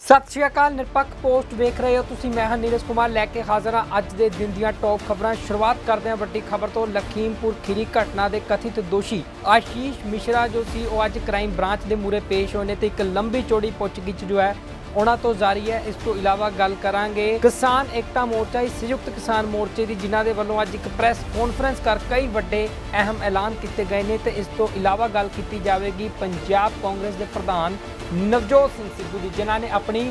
सत श्री अकाल निरपक्ष पोस्ट वेख रहे हो तुसी। मैं हां नीरज कुमार लैके हाज़र हाँ अज दे दिन दीयां टॉप खबरां। शुरुआत करते हैं वड्डी खबर तो। लखीमपुर खीरी घटना के कथित दोषी आशीष मिश्रा जो सी वो अज क्राइम ब्रांच के मूहरे पेश होने ते एक लंबी चौड़ी पुछगिछ जो है उन्हां तो जारी है। इस तो इलावा गल करांगे किसान एकता मोर्चा संयुक्त किसान मोर्चे की जिन्हां दे वल्लों अज एक प्रैस कॉन्फ्रेंस कर कई वड्डे अहम ऐलान किए गए हैं। तो इस तो इलावा गल की जाएगी पंजाब कांग्रेस के प्रधान नवजोत सिंह सिद्धू की, जिन्हों ने अपनी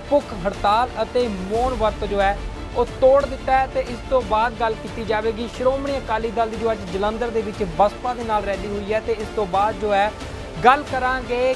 भुख हड़ताल और मौन वर्त जो है वो तोड़ दिता है। तो इस तो बाद गल की जाएगी श्रोमणी अकाली दल की जो अज जलंधर के विच बसपा के नाल रैली हुई है। तो इस तो बाद जो है गल करांगे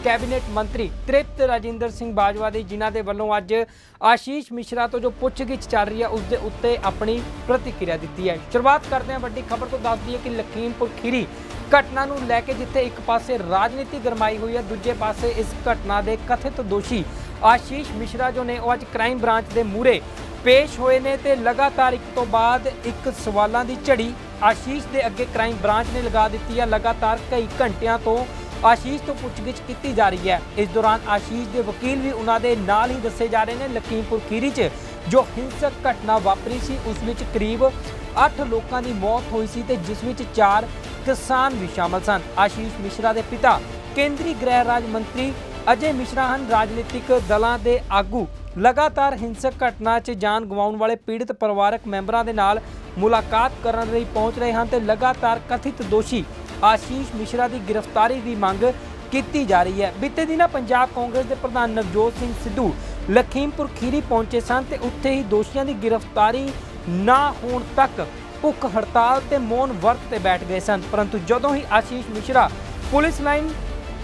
कैबिनेट मंत्री तृप्त राजिंदर सिंह बाजवा की, जिन्हों के वलों अज आशीष मिश्रा तो जो पुछगिछ चल रही है उसके उत्ते अपनी प्रतिक्रिया दी है। शुरुआत करते हैं वड्डी खबर तो। दस दी है कि लखीमपुर खीरी घटना नूं लैके जिथे एक पासे राजनीति गरमाई हुई है, दूजे पासे इस घटना के कथित दोषी आशीष मिश्रा जो ने अज क्राइम ब्रांच के मूहरे पेश होए ने। ते लगातार एक तो बाद एक सवालों की झड़ी आशीष के अगे क्राइम ब्रांच ने लगा दी है। लगातार कई घंटिया तो आशीष तो पुछगिछ की जा रही है। इस दौरान आशीष के वकील भी उन्होंने नाल ही दसे जा रहे हैं। लखीमपुर खीरी च जो हिंसक घटना वापरी सी उस विच करीब 8 लोगों की मौत हुई सी, जिस विच 4 किसान भी शामिल सन। आशीष मिश्रा के पिता केंद्रीय गृह राज मंत्री अजय मिश्रा हैं। राजनीतिक दलों के आगू लगातार हिंसक घटना च जान गवाउण वाले पीड़ित परिवारक मैंबरों के नाल मुलाकात करने लई पहुंच रहे हैं। तो लगातार कथित दोषी आशीष मिश्रा की गिरफ्तारी की मंग की जा रही है। बीते दिन पंजाब कांग्रेस के प्रधान नवजोत सिंह सिद्धू लखीमपुर खीरी पहुंचे सन ते उत्थे ही दोषियों की गिरफ्तारी ना होने तक भुख हड़ताल ते मौन वर्त ते बैठ गए सन। परंतु जदों ही Ashish Mishra police line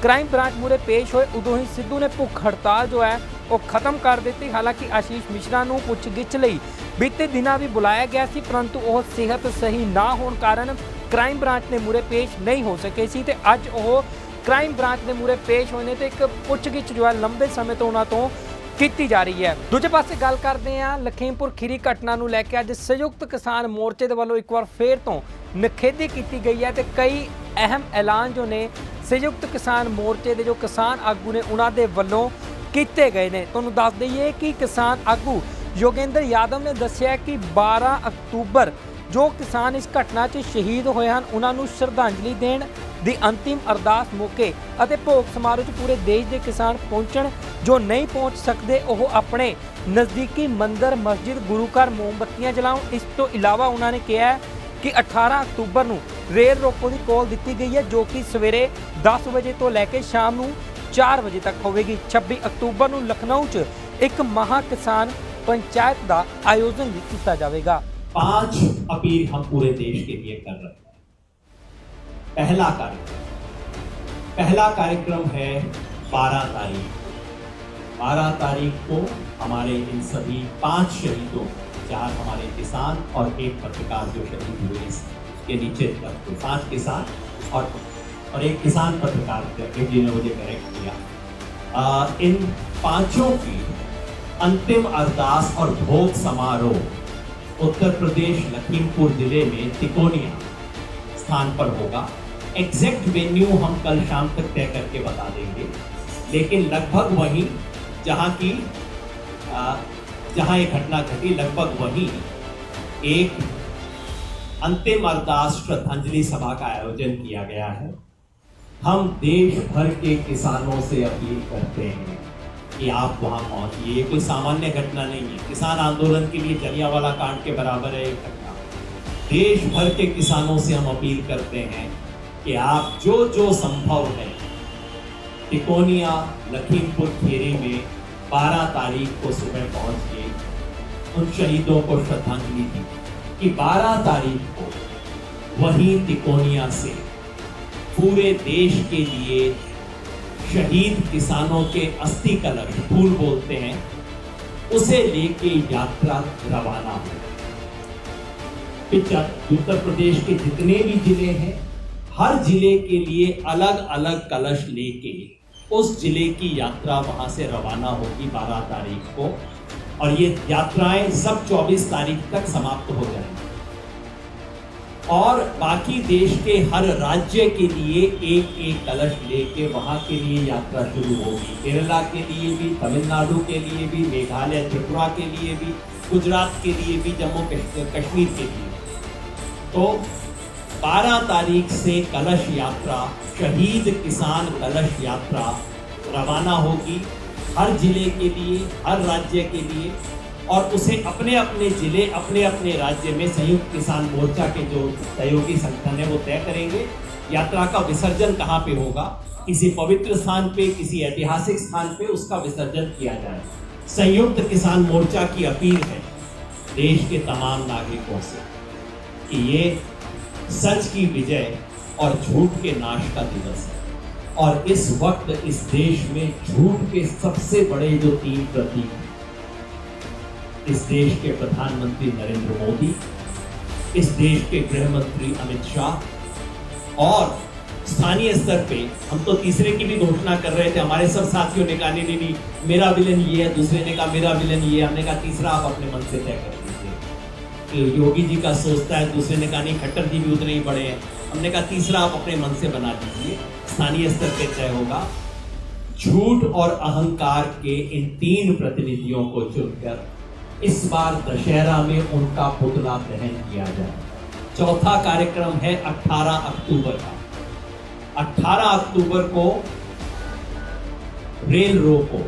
crime branch मूहरे पेश होए उदों ही सिद्धू ने भुख हड़ताल जो है वो खत्म कर दी। हालांकि आशीष मिश्रा नूं पुछगिछ लई बीते दिनां भी बुलाया गया सी, परंतु वह सेहत सही ना होने कारण क्राइम ब्रांच के मूहरे पेश नहीं हो सके सी। ते अज वो क्राइम ब्रांच के मूहरे पेश होने तो एक पुछगिछ जो है लंबे समय तो उन्होंने तो की जा रही है। दूजे पासे गल करते हैं लखीमपुर खीरी घटना को लैके अज संयुक्त किसान मोर्चे के वालों एक बार फिर तो निखेधी की गई है। तो कई अहम ऐलान जो ने संयुक्त किसान मोर्चे के जो किसान आगू ने उन्होंने वालों किए गए हैं। तुहानूं दस दईए कि किसान आगू योगेंद्र यादव ने दस्सिया कि 12 अक्तूबर जो किसान इस घटना च शहीद होए हैं उन्होंने श्रद्धांजलि देण दी अंतिम अरदास मौके अते भोग समारोह पूरे देश के किसान पहुंचण, जो नहीं पहुंच सकते वह अपने नज़दीकी मंदिर मस्जिद गुरु घर मोमबत्तियां जलाउण। इस तो इलावा उन्होंने कहा है कि 18 अक्तूबर को रेल रोको की कॉल दी गई है, जो कि सवेरे 10 बजे तो लैके शाम को 4 बजे तक होगी। 26 अक्तूबर को लखनऊ च एक महा किसान पंचायत का आयोजन भी किया जाएगा। 5 अपील हम पूरे देश के लिए कर रहे हैं। पहला कार्यक्रम है 12 तारीख। 12 तारीख को हमारे इन सभी 5 शहीदों, 4 हमारे किसान और 1 पत्रकार जो शहीद हुए इसके नीचे 5 किसान और 1 किसान पत्रकार जिन्होंने मुझे करेक्ट किया। इन 5 की अंतिम अरदास और भोग समारोह उत्तर प्रदेश लखीमपुर जिले में तिकोनिया स्थान पर होगा। एग्जैक्ट वेन्यू हम कल शाम तक तय करके बता देंगे, लेकिन लगभग वहीं जहां एक घटना घटी लगभग वहीं एक अंतिम अरदास श्रद्धांजलि सभा का आयोजन किया गया है। हम देश भर के किसानों से अपील करते हैं कि आप वहां पहुंचिए। ये कोई सामान्य घटना नहीं है। किसान आंदोलन के लिए जलियांवाला कांड के बराबर है एक घटना। देश भर के किसानों से हम अपील करते हैं कि आप जो संभव है तिकोनिया लखीमपुर खीरी में 12 तारीख को सुबह पहुंच के उन शहीदों को श्रद्धांजलि दी कि 12 तारीख को वहीं तिकोनिया से पूरे देश के लिए शहीद किसानों के अस्थि कलश, फूल बोलते हैं, उसे लेके यात्रा रवाना हो। उत्तर प्रदेश के जितने भी जिले हैं हर जिले के लिए अलग अलग कलश लेके उस जिले की यात्रा वहां से रवाना होगी 12 तारीख को, और ये यात्राएं सब 24 तारीख तक समाप्त हो जाएंगी। और बाकी देश के हर राज्य के लिए एक एक कलश लेके वहाँ के लिए यात्रा शुरू होगी। केरला के लिए भी, तमिलनाडु के लिए भी, मेघालय त्रिपुरा के लिए भी, गुजरात के लिए भी, जम्मू कश्मीर के लिए। तो 12 तारीख से कलश यात्रा, शहीद किसान कलश यात्रा रवाना होगी हर जिले के लिए, हर राज्य के लिए, और उसे अपने अपने जिले, अपने अपने राज्य में संयुक्त किसान मोर्चा के जो सहयोगी संगठन है वो तय करेंगे यात्रा का विसर्जन कहाँ पे होगा। किसी पवित्र स्थान पे, किसी ऐतिहासिक स्थान पे उसका विसर्जन किया जाए। संयुक्त किसान मोर्चा की अपील है देश के तमाम नागरिकों से कि ये सच की विजय और झूठ के नाश का दिवस है, और इस वक्त इस देश में झूठ के सबसे बड़े जो 3 प्रतीक हैं, इस देश के प्रधानमंत्री नरेंद्र मोदी, इस देश के गृह मंत्री अमित शाह, और स्थानीय स्तर पे हम तो तीसरे की भी घोषणा कर रहे थे। हमारे सब साथियों ने कहा नहीं, मेरा विलन ये है, दूसरे ने कहा मेरा विलन ये है। हमने कहा तीसरा आप अपने मन से तय कर दीजिए। योगी जी का सोचता है, दूसरे ने कहा नहीं, खट्टर जी भी उतने ही बड़े हैं। हमने कहा तीसरा आप अपने मन से बना दीजिए, स्थानीय स्तर पे तय होगा। झूठ और अहंकार के इन 3 प्रतिनिधियों को चुनकर इस बार दशहरा में उनका पुतला दहन किया जाए। चौथा कार्यक्रम है 18 अक्टूबर का। 18 अक्टूबर को रेल रोको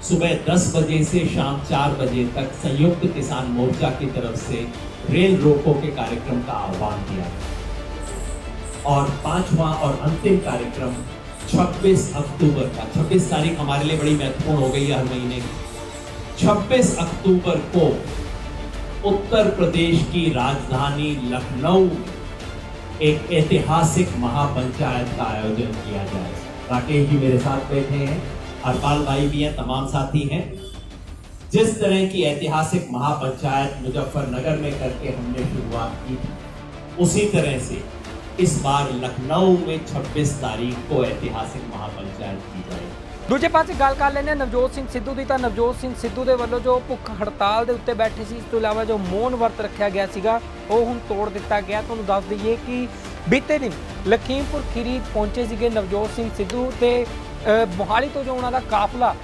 सुबह 10 बजे से शाम 4 बजे तक संयुक्त किसान मोर्चा की तरफ से रेल रोको के कार्यक्रम का आह्वान किया। और 5वां और अंतिम कार्यक्रम 26 अक्टूबर का। 26 तारीख हमारे लिए बड़ी महत्वपूर्ण हो गई है हर महीने की। 26 अक्टूबर को उत्तर प्रदेश की राजधानी लखनऊ में एक ऐतिहासिक महापंचायत का आयोजन किया जाए। राकेश जी मेरे साथ बैठे हैं, हरपाल भाई भी हैं, तमाम साथी हैं। जिस तरह की ऐतिहासिक महापंचायत मुजफ्फरनगर में करके हमने शुरुआत की थी, उसी तरह से इस बार लखनऊ में 26 तारीख को ऐतिहासिक महापंचायत की जाएगी। ਦੂਜੇ ਪਾਸੇ ਗੱਲ ਕਰ ਲੈਂਦੇ ਹਾਂ ਨਵਜੋਤ ਸਿੰਘ ਸਿੱਧੂ ਦੀ। ਤਾਂ ਨਵਜੋਤ ਸਿੰਘ ਸਿੱਧੂ ਦੇ ਵੱਲੋਂ ਜੋ ਭੁੱਖ ਹੜਤਾਲ ਦੇ ਉੱਤੇ ਬੈਠੇ ਸੀ, ਇਸ ਤੋਂ ਇਲਾਵਾ ਜੋ ਮੌਨ ਵਰਤ ਰੱਖਿਆ ਗਿਆ ਸੀਗਾ, ਉਹ ਹੁਣ ਤੋੜ ਦਿੱਤਾ ਗਿਆ। ਤੁਹਾਨੂੰ ਦੱਸ ਦਈਏ ਕਿ ਬੀਤੇ ਦਿਨ ਲਖੀਮਪੁਰ ਖੀਰੀ ਪਹੁੰਚੇ ਸੀਗੇ ਨਵਜੋਤ ਸਿੰਘ ਸਿੱਧੂ, ਤੇ ਮੋਹਾਲੀ ਤੋਂ ਜੋ ਉਹਨਾਂ ਦਾ ਕਾਫਲਾ,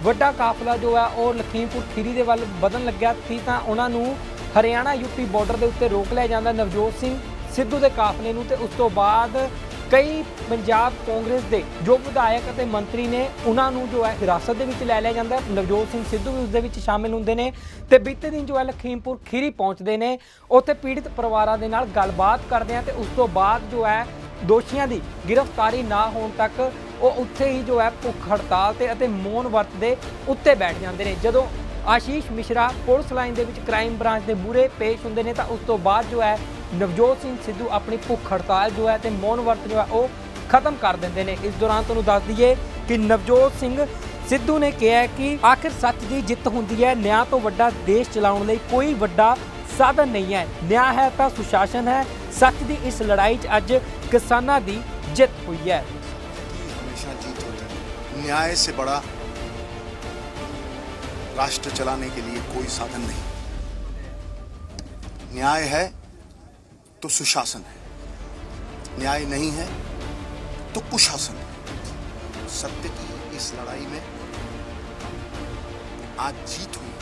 ਵੱਡਾ ਕਾਫਲਾ ਜੋ ਹੈ ਉਹ ਲਖੀਮਪੁਰ ਖੀਰੀ ਦੇ ਵੱਲ ਵਧਣ ਲੱਗਿਆ ਸੀ, ਤਾਂ ਉਹਨਾਂ ਨੂੰ ਹਰਿਆਣਾ ਯੂਪੀ ਬਾਰਡਰ ਦੇ ਉੱਤੇ ਰੋਕ ਲਿਆ ਜਾਂਦਾ ਨਵਜੋਤ ਸਿੰਘ ਸਿੱਧੂ ਦੇ ਕਾਫਲੇ ਨੂੰ। ਤੇ ਉਸ ਤੋਂ ਬਾਅਦ ਕਈ ਪੰਜਾਬ ਕਾਂਗਰਸ ਦੇ ਜੋ ਵਿਧਾਇਕ ਅਤੇ ਮੰਤਰੀ ਨੇ ਉਹਨਾਂ ਨੂੰ ਜੋ ਹੈ ਹਿਰਾਸਤ ਦੇ ਵਿੱਚ ਲੈ ਲਿਆ ਜਾਂਦਾ। ਨਵਜੋਤ ਸਿੰਘ ਸਿੱਧੂ ਵੀ ਉਸ ਦੇ ਵਿੱਚ ਸ਼ਾਮਿਲ ਹੁੰਦੇ ਨੇ, ਤੇ ਬੀਤੇ ਦਿਨ ਜੋ ਹੈ ਲਖੀਮਪੁਰ ਖੀਰੀ ਪਹੁੰਚਦੇ ਨੇ, ਉੱਥੇ ਪੀੜਤ ਪਰਿਵਾਰਾਂ ਦੇ ਨਾਲ ਗੱਲਬਾਤ ਕਰਦੇ ਆ, ਤੇ ਉਸ ਤੋਂ ਬਾਅਦ ਜੋ ਹੈ ਦੋਸ਼ੀਆਂ ਦੀ ਗ੍ਰਿਫਤਾਰੀ ਨਾ ਹੋਣ ਤੱਕ ਉਹ ਉੱਥੇ ਹੀ ਜੋ ਹੈ ਭੁੱਖ ਹੜਤਾਲ ਤੇ ਅਤੇ ਮੌਨ ਵਰਤ ਦੇ ਉੱਤੇ ਬੈਠ ਜਾਂਦੇ ਨੇ। ਜਦੋਂ ਆਸ਼ੀਸ਼ ਮਿਸ਼ਰਾ ਪੁਲਿਸ ਲਾਈਨ ਦੇ ਵਿੱਚ ਕ੍ਰਾਈਮ ਬ੍ਰਾਂਚ ਦੇ ਮੂਹਰੇ ਪੇਸ਼ ਹੁੰਦੇ ਨੇ, ਤਾਂ ਉਸ ਤੋਂ ਬਾਅਦ ਜੋ ਹੈ ਨਵਜੋਤ ਸਿੰਘ ਸਿੱਧੂ ਆਪਣੀ ਭੁੱਖ ਹੜਤਾਲ ਜੋ ਹੈ ਤੇ ਮੌਨ ਵਰਤ ਜੋ ਹੈ ਉਹ ਖਤਮ ਕਰ ਦਿੰਦੇ ਨੇ। ਇਸ ਦੌਰਾਨ ਤੁਹਾਨੂੰ ਦੱਸ ਦਈਏ ਕਿ ਨਵਜੋਤ ਸਿੰਘ ਸਿੱਧੂ ਨੇ ਕਿਹਾ ਕਿ ਆਖਿਰ ਸੱਚ ਦੀ ਜਿੱਤ ਹੁੰਦੀ ਹੈ, ਨਿਆਂ ਤੋਂ ਵੱਡਾ ਦੇਸ਼ ਚਲਾਉਣ ਲਈ ਕੋਈ ਵੱਡਾ ਸਾਧਨ ਨਹੀਂ ਹੈ। ਨਿਆਂ ਹੈ ਤਾਂ ਸੁਸ਼ਾਸਨ ਹੈ। ਸੱਚ ਦੀ ਇਸ ਲੜਾਈ 'ਚ ਅੱਜ ਕਿਸਾਨਾਂ ਦੀ ਜਿੱਤ ਹੋਈ ਹੈ। हमेशा जीत होती है। न्याय से बड़ा राष्ट्र चलाने के लिए कोई साधन नहीं। न्याय है तो सुशासन है, न्याय नहीं है तो कुशासन है। सत्य की इस लड़ाई में आज जीत हुई,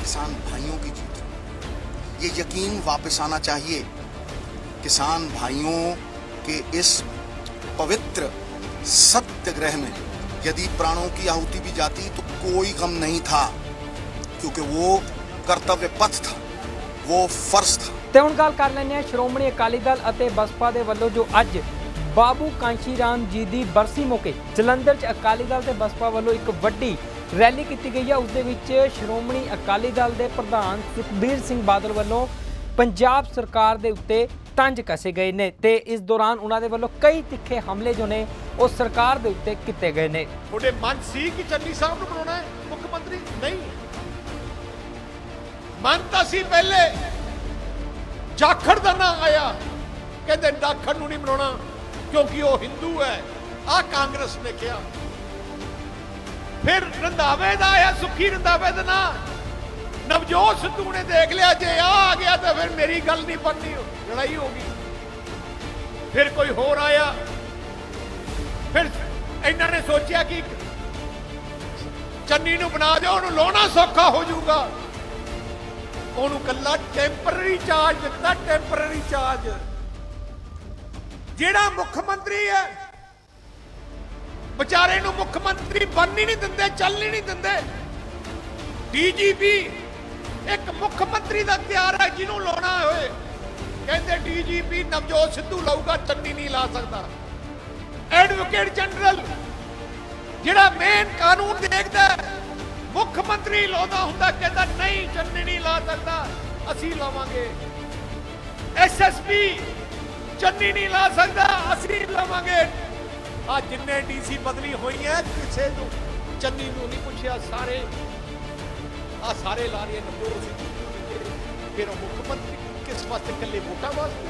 किसान भाइयों की जीत हुई। ये यकीन वापस आना चाहिए, किसान भाइयों के इस पवित्र सत्याग्रह में यदि प्राणों की आहुति भी जाती तो कोई गम नहीं था, क्योंकि वो कर्तव्य पथ था, वो फर्ज था। ਤੇ ਹੁਣ ਗੱਲ ਕਰ ਲੈਂਦੇ ਹਾਂ ਸ਼੍ਰੋਮਣੀ ਅਕਾਲੀ ਦਲ ਅਤੇ ਬਸਪਾ ਦੇ ਵੱਲੋਂ ਜੋ ਅੱਜ ਬਾਬੂ ਕਾਂਸ਼ੀ ਰਾਮ ਜੀ ਦੀ ਬਰਸੀ ਮੌਕੇ ਜਲੰਧਰ 'ਚ ਅਕਾਲੀ ਦਲ ਤੇ ਬਸਪਾ ਵੱਲੋਂ ਇੱਕ ਵੱਡੀ ਰੈਲੀ ਕੀਤੀ ਗਈ ਹੈ। ਉਸ ਦੇ ਵਿੱਚ ਸ਼੍ਰੋਮਣੀ ਅਕਾਲੀ ਦਲ ਦੇ ਪ੍ਰਧਾਨ ਸੁਖਬੀਰ ਸਿੰਘ ਬਾਦਲ ਵੱਲੋਂ ਪੰਜਾਬ ਸਰਕਾਰ ਦੇ ਉੱਤੇ ਤੰਜ ਕਸੇ ਗਏ ਨੇ, ਤੇ ਇਸ ਦੌਰਾਨ ਉਹਨਾਂ ਦੇ ਵੱਲੋਂ ਕਈ ਤਿੱਖੇ ਹਮਲੇ ਜੋ ਨੇ ਉਹ ਸਰਕਾਰ ਦੇ ਉੱਤੇ ਕੀਤੇ ਗਏ ਨੇ। ਤੁਹਾਡੇ ਮਨ ਸੀ ਕਿ ਚੰਨੀ ਸਾਹਿਬ ਨੂੰ ਬਣਾਉਣਾ ਹੈ ਮੁੱਖ ਮੰਤਰੀ? ਨਹੀਂ, ਮਨ ਤਾਂ ਸੀ ਪਹਿਲੇ ਜਾਖੜ ਦਾ ਨਾਂ ਆਇਆ, ਕਹਿੰਦੇ ਜਾਖੜ ਨੂੰ ਨਹੀਂ ਬਣਾਉਣਾ ਕਿਉਂਕਿ ਉਹ ਹਿੰਦੂ ਹੈ, ਆਹ ਕਾਂਗਰਸ ਨੇ ਕਿਹਾ। ਫਿਰ ਰੰਧਾਵੇ ਦਾ ਆਇਆ, ਸੁੱਖੀ ਰੰਧਾਵੇ ਦਾ ਨਾਂ, ਨਵਜੋਤ ਸਿੱਧੂ ਨੇ ਦੇਖ ਲਿਆ ਜੇ ਆ ਗਿਆ ਤਾਂ ਫਿਰ ਮੇਰੀ ਗੱਲ ਨਹੀਂ ਬਣਨੀ, ਲੜਾਈ ਹੋ ਗਈ। ਫਿਰ ਕੋਈ ਹੋਰ ਆਇਆ, ਫਿਰ ਇਹਨਾਂ ਨੇ ਸੋਚਿਆ ਕਿ ਚੰਨੀ ਨੂੰ ਬਣਾ ਦਿਓ, ਉਹਨੂੰ ਲਾਉਣਾ ਸੌਖਾ ਹੋ ਜਾਊਗਾ। ਉਹਨੂੰ ਕੱਲਾ ਟੈਂਪਰਰੀ ਚਾਰਜ ਦਿੱਤਾ, ਟੈਂਪਰਰੀ ਚਾਰਜ। ਜਿਹੜਾ ਮੁੱਖ ਮੰਤਰੀ ਹੈ ਵਿਚਾਰੇ ਨੂੰ ਮੁੱਖ ਮੰਤਰੀ ਬਣਨ ਹੀ ਨਹੀਂ ਦਿੰਦੇ, ਚੱਲ ਹੀ ਨਹੀਂ ਦਿੰਦੇ। ਡੀਜੀਪੀ ਇੱਕ ਮੁੱਖ ਮੰਤਰੀ ਦਾ ਇਖਤਿਆਰ ਹੈ, ਜਿਹਨੂੰ ਲਾਉਣਾ ਹੋਏ ਕਹਿੰਦੇ ਡੀਜੀਪੀ ਨਵਜੋਤ ਸਿੱਧੂ ਲਾਊਗਾ, ਚੰਨੀ ਨਹੀਂ ਲਾ ਸਕਦਾ। ਐਡਵੋਕੇਟ ਜਨਰਲ ਜਿਹੜਾ ਮੇਨ ਕਾਨੂੰਨ ਦੇਖਦਾ, ਮੁੱਖ ਮੰਤਰੀ ਲਾਉਂਦਾ ਹੁੰਦਾ, ਕਹਿੰਦਾ ਨਹੀਂ ਚੰਨੀ ਨਹੀਂ ਲਾ ਸਕਦਾ, ਅਸੀਂ ਲਾਵਾਂਗੇ। ਐਸਐਸਪੀ ਚੰਨੀ ਨਹੀਂ ਲਾ ਸਕਦਾ, ਅਸੀਂ ਲਾਵਾਂਗੇ। ਆ ਜਿੰਨੇ ਡੀਸੀ ਬਦਲੀ ਹੋਈ ਹੈ ਕਿਸੇ ਨੂੰ ਚੰਨੀ ਨੂੰ ਨਹੀਂ ਪੁੱਛਿਆ, ਸਾਰੇ ਆ ਸਾਰੇ ਲਾ ਰਹੇ ਨਵਜੋਤ ਸਿੱਧੂ। ਫਿਰ ਉਹ ਮੁੱਖ ਮੰਤਰੀ ਕਿਸ ਵਾਸਤੇ? ਇਕੱਲੇ ਵੋਟਾਂ ਵਾਸਤੇ?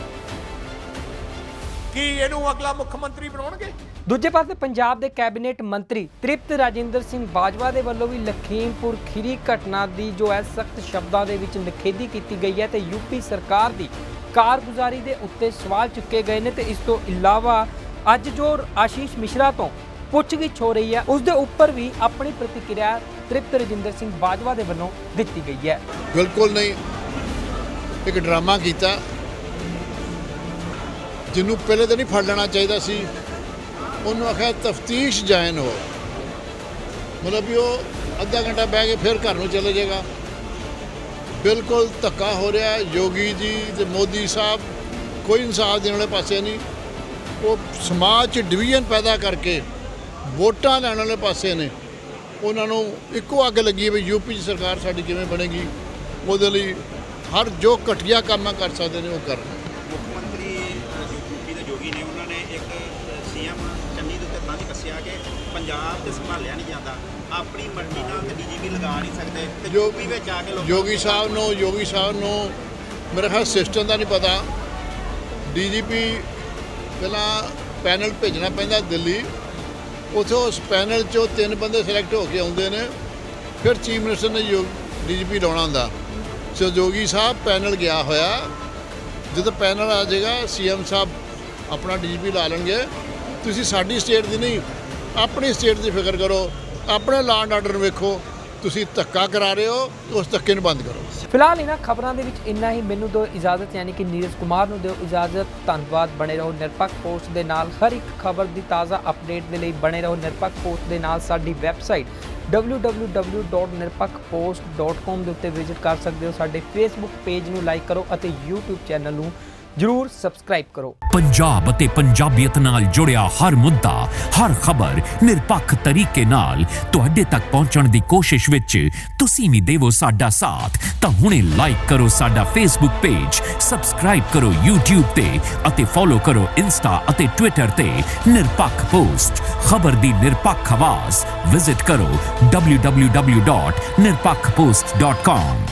ਕੀ ਇਹਨੂੰ ਅਗਲਾ ਮੁੱਖ ਮੰਤਰੀ ਬਣਾਉਣਗੇ? ਦੂਜੇ ਪਾਸੇ ਪੰਜਾਬ ਦੇ ਕੈਬਨਿਟ ਮੰਤਰੀ ਤ੍ਰਿਪਤ ਰਾਜਿੰਦਰ ਸਿੰਘ ਬਾਜਵਾ ਦੇ ਵੱਲੋਂ ਵੀ ਲਖੀਮਪੁਰ ਖੀਰੀ ਘਟਨਾ ਦੀ ਜੋ ਹੈ ਸਖਤ ਸ਼ਬਦਾਂ ਦੇ ਵਿੱਚ ਨਿਖੇਧੀ ਕੀਤੀ ਗਈ ਹੈ ਤੇ ਯੂਪੀ ਸਰਕਾਰ ਦੀ ਕਾਰਗੁਜ਼ਾਰੀ ਦੇ ਉੱਤੇ ਸਵਾਲ ਚੁੱਕੇ ਗਏ ਨੇ। ਤੇ ਇਸ ਤੋਂ ਇਲਾਵਾ ਅੱਜ ਜੋ ਆਸ਼ੀਸ਼ ਮਿਸ਼ਰਾ ਤੋਂ ਪੁੱਛਗਿੱਛ ਹੋ ਰਹੀ ਹੈ ਉਸ ਦੇ ਉੱਪਰ ਵੀ ਆਪਣੀ ਪ੍ਰਤੀਕਿਰਿਆ ਤ੍ਰਿਪਤ ਰਾਜਿੰਦਰ ਸਿੰਘ ਬਾਜਵਾ ਦੇ ਵੱਲੋਂ ਦਿੱਤੀ ਗਈ ਹੈ। ਬਿਲਕੁਲ ਨਹੀਂ, ਇੱਕ ਡਰਾਮਾ ਕੀਤਾ ਜਿਹਨੂੰ ਪਹਿਲੇ ਤਾਂ ਨਹੀਂ ਫੜ ਲੈਣਾ ਚਾਹੀਦਾ ਸੀ। ਉਹਨੂੰ ਆਖਿਆ ਤਫਤੀਸ਼ ਜਾਇਨ ਹੋ, ਮਤਲਬ ਵੀ ਉਹ ਅੱਧਾ ਘੰਟਾ ਬਹਿ ਕੇ ਫਿਰ ਘਰ ਨੂੰ ਚਲੇ ਜਾਏਗਾ। ਬਿਲਕੁਲ ਧੱਕਾ ਹੋ ਰਿਹਾ। ਯੋਗੀ ਜੀ ਤੇ ਮੋਦੀ ਸਾਹਿਬ ਕੋਈ ਇਨਸਾਫ ਦੇਣ ਵਾਲੇ ਪਾਸੇ ਨਹੀਂ। ਉਹ ਸਮਾਜ 'ਚ ਡਿਵੀਜ਼ਨ ਪੈਦਾ ਕਰਕੇ ਵੋਟਾਂ ਲੈਣ ਵਾਲੇ ਪਾਸੇ ਨੇ। ਉਹਨਾਂ ਨੂੰ ਇੱਕੋ ਅੱਗ ਲੱਗੀ ਵੀ ਯੂਪੀ 'ਚ ਸਰਕਾਰ ਸਾਡੀ ਕਿਵੇਂ ਬਣੇਗੀ। ਉਹਦੇ ਲਈ ਹਰ ਜੋ ਘਟੀਆ ਕੰਮ ਕਰ ਸਕਦੇ ਨੇ ਉਹ ਕਰਨ। ਮੁੱਖ ਮੰਤਰੀ ਯੂਪੀ ਦੇ ਯੋਗੀ ਨੇ ਉਹਨਾਂ ਨੇ ਇੱਕ ਸੀਐਮ ਚੰਨੀ ਦੇ ਉੱਤੇ ਤਾਂ ਕੱਸਿਆ ਕਿ ਪੰਜਾਬ ਤੇ ਸੰਭਾਲਿਆ ਨਹੀਂ ਜਾਂਦਾ, ਆਪਣੀ ਮਰਜ਼ੀ ਨਾਲ ਤੇ ਡੀਜੀਪੀ ਲਗਾ ਨਹੀਂ ਸਕਦੇ ਤੇ ਯੂਪੀ ਵਿੱਚ ਆ ਕੇ ਯੋਗੀ ਸਾਹਿਬ ਨੂੰ ਮੇਰੇ ਖਿਆਲ ਸਿਸਟਮ ਦਾ ਨਹੀਂ ਪਤਾ। ਡੀਜੀਪੀ ਪਹਿਲਾਂ ਪੈਨਲ ਭੇਜਣਾ ਪੈਂਦਾ ਦਿੱਲੀ, ਉੱਥੇ ਉਸ ਪੈਨਲ 'ਚੋਂ 3 ਬੰਦੇ ਸਿਲੈਕਟ ਹੋ ਕੇ ਆਉਂਦੇ ਨੇ, ਫਿਰ ਚੀਫ ਮਿਨਿਸਟਰ ਨੇ ਡੀਜੀਪੀ ਲਾਉਣਾ ਹੁੰਦਾ। ਸੋ ਯੋਗੀ ਸਾਹਿਬ ਪੈਨਲ ਗਿਆ ਹੋਇਆ, ਜਦੋਂ ਪੈਨਲ ਆ ਜਾਏਗਾ ਸੀਐਮ ਸਾਹਿਬ ਆਪਣਾ ਡੀਜੀਪੀ ਲਾ ਲੈਣਗੇ। ਤੁਸੀਂ ਸਾਡੀ ਸਟੇਟ ਦੀ ਨਹੀਂ ਆਪਣੀ ਸਟੇਟ ਦੀ ਫਿਕਰ ਕਰੋ, ਆਪਣੇ ਲਾਅ ਐਂਡ ਆਰਡਰ ਵੇਖੋ। ਤੁਸੀਂ ਧੱਕਾ ਕਰਾ ਰਹੇ ਹੋ, ਉਸ ਧੱਕੇ ਨੂੰ ਬੰਦ ਕਰੋ। ਫਿਲਹਾਲ ਇਹਨਾਂ ਖਬਰਾਂ ਦੇ ਵਿੱਚ ਇੰਨਾ ਹੀ। ਮੈਨੂੰ ਦਿਓ ਇਜਾਜ਼ਤ, ਯਾਨੀ ਕਿ ਨੀਰਜ ਕੁਮਾਰ ਨੂੰ ਦਿਓ ਇਜਾਜ਼ਤ। ਧੰਨਵਾਦ। ਬਣੇ ਰਹੋ ਨਿਰਪੱਖ ਪੋਸਟ ਦੇ ਨਾਲ। ਹਰ ਇੱਕ ਖਬਰ ਦੀ ਤਾਜ਼ਾ ਅਪਡੇਟ ਦੇ ਲਈ ਬਣੇ ਰਹੋ ਨਿਰਪੱਖ ਪੋਸਟ ਦੇ ਨਾਲ। ਸਾਡੀ ਵੈਬਸਾਈਟ www.nirpakhpost.com ਦੇ ਉੱਤੇ ਵਿਜ਼ਿਟ ਕਰ ਸਕਦੇ ਹੋ। ਸਾਡੇ ਫੇਸਬੁੱਕ ਪੇਜ ਨੂੰ ਲਾਈਕ ਕਰੋ ਅਤੇ YouTube ਚੈਨਲ ਨੂੰ ਜਰੂਰ ਸਬਸਕ੍ਰਾਈਬ ਕਰੋ। ਪੰਜਾਬ ਅਤੇ ਪੰਜਾਬੀਅਤ ਨਾਲ ਜੁੜਿਆ ਹਰ ਮੁੱਦਾ, ਹਰ ਖਬਰ ਨਿਰਪੱਖ ਤਰੀਕੇ ਨਾਲ ਤੁਹਾਡੇ ਤੱਕ ਪਹੁੰਚਣ ਦੀ ਕੋਸ਼ਿਸ਼ ਵਿੱਚ ਤੁਸੀਂ ਵੀ ਦੇਵੋ ਸਾਡਾ ਸਾਥ। ਤਾਂ ਹੁਣੇ ਲਾਈਕ ਕਰੋ ਸਾਡਾ ਫੇਸਬੁੱਕ ਪੇਜ, ਸਬਸਕ੍ਰਾਈਬ ਕਰੋ YouTube ਤੇ ਅਤੇ ਫੋਲੋ ਕਰੋ ਇੰਸਟਾ ਅਤੇ ਟਵਿੱਟਰ ਤੇ ਨਿਰਪੱਖ ਪੋਸਟ। ਖਬਰ ਦੀ ਨਿਰਪੱਖ ਆਵਾਜ਼। ਵਿਜ਼ਿਟ ਕਰੋ www.nirpakhpost.com।